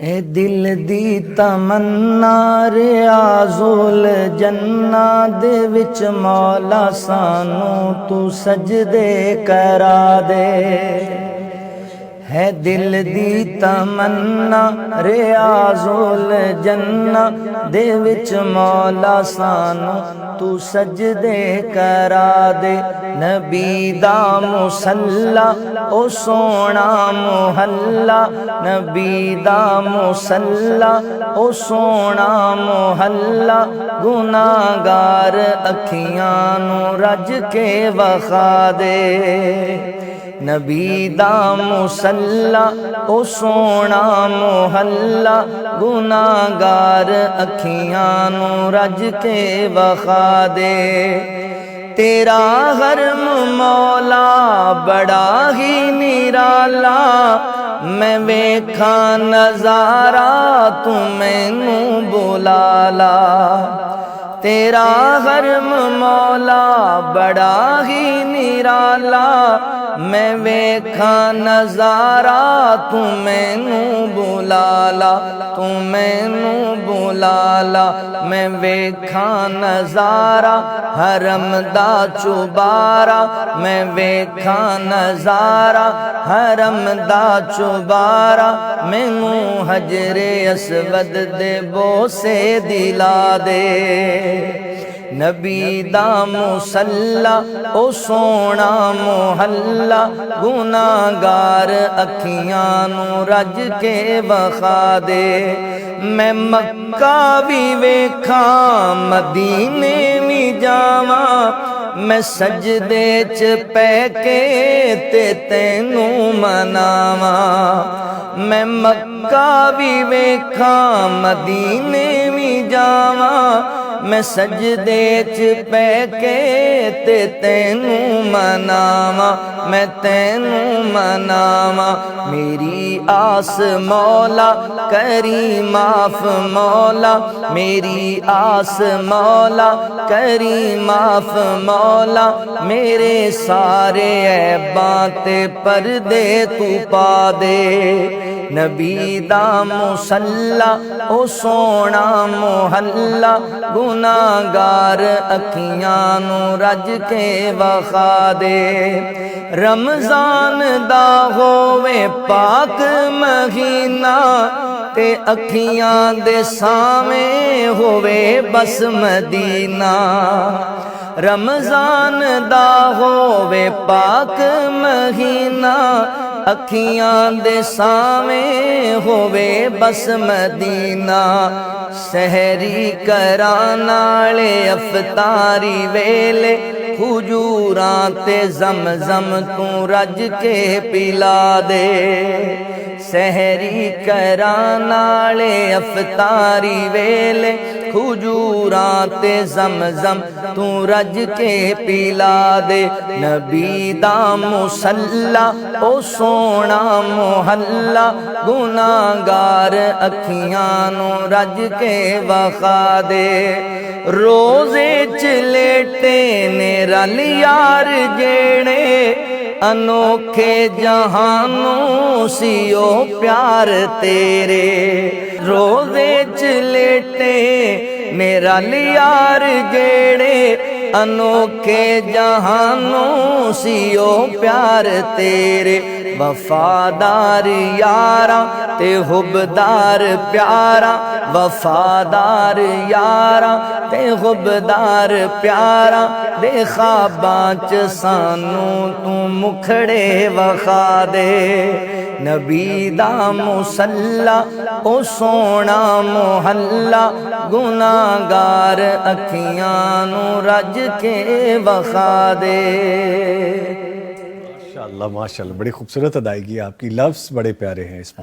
ए दिल दी तमन्ना रियाज़ुल जन्ना दे विच मौला सानू तू सजदे करा दे। है दिल दी तमन्ना रियाज़ुल जन्ना दे विच मौला सानू तू सजदे करा दे। नबी दा मुसल्ला ओ सोना मुहल्ला, नबी दा मुसल्ला ओ सोना मुहल्ला, गुनाहगार अखियां नू रज के वखा दे। नबी दा मुसल्ला ओ सोना मुहल्ला, गुनाहगार अखियां नू रज के वखा दे। तेरा हरम मौला बड़ा ही निराला, मैं वेखा नजारा तू मैनू बुला ला। तेरा हरम मौला बड़ा ही निराला, मैं वेखा नजारा तू मैनू बुला ला। तू मैनू बुला ला, मैं वेखा नजारा हरम दा चुबारा, मैं वेखा नजारा हरम दा चुबारा, मैनू हजरे असवद दे बोसे दिला दे। नबी दा मुसल्ला ओ सोना मुहल्ला, गुनाहगार अखियां नू रज के वखा दे। मैं मक्का भी वेखा मदीने भी जावा, मैं सजदे च पै के ते तैनू मनावा। मैं मक्का भी वेखा मदीने भी जावा, मैं सजदे च पै के ते तैनू मनावा, मैं तैनू मनावा। मेरी आस मौला करी माफ मौला, मेरी आस मौला करी माफ मौला, मेरे सारे ऐबां ते पर्दे तू पा दे। नबी दा मुसल्ला ओ सोना मुहल्ला, गुनाहगार अखियां नू रज के वखा दे। रमजान दा होवे पाक महीना, ते अखियां दे सामे होवे बस मदीना। रमजान दा होवे पाक महीना, अखियां दे सामे होवे बस मदीना। सहरी करान नाले अफतारी वेले, हुजूरां ते ज़मज़म तू रज के पिला दे। सहरी करान नाले अफतारी वेले, हुजूरां ते ज़मज़म तू रज के पिला दे। नबी दा मुसल्ला ओ सोना मुहल्ला, गुनाहगार अखियां नू रज के वखा दे। रोज़े च लेटे ने रल यार जेड़े, अनोखे जहानों सियो प्यार तेरे। रोज़े च लेटे मेरा यार जेड़े, अनोखे जहानों सियो प्यार तेरे। वफादार यारा ते हुबदार प्यारा, वफादार यारा ते हुबदार प्यारा, दे ख्वाबां च सानू तू मुखड़े वखा दे। नबी दा मुसल्ला ओ सोना मुहल्ला, गुनाहगार अखियां नू रज के वखा दे। माशाअल्लाह माशाअल्लाह, बड़ी खूबसूरत अदायगी आपकी, लफ्ज़ बड़े प्यारे हैं इसमें।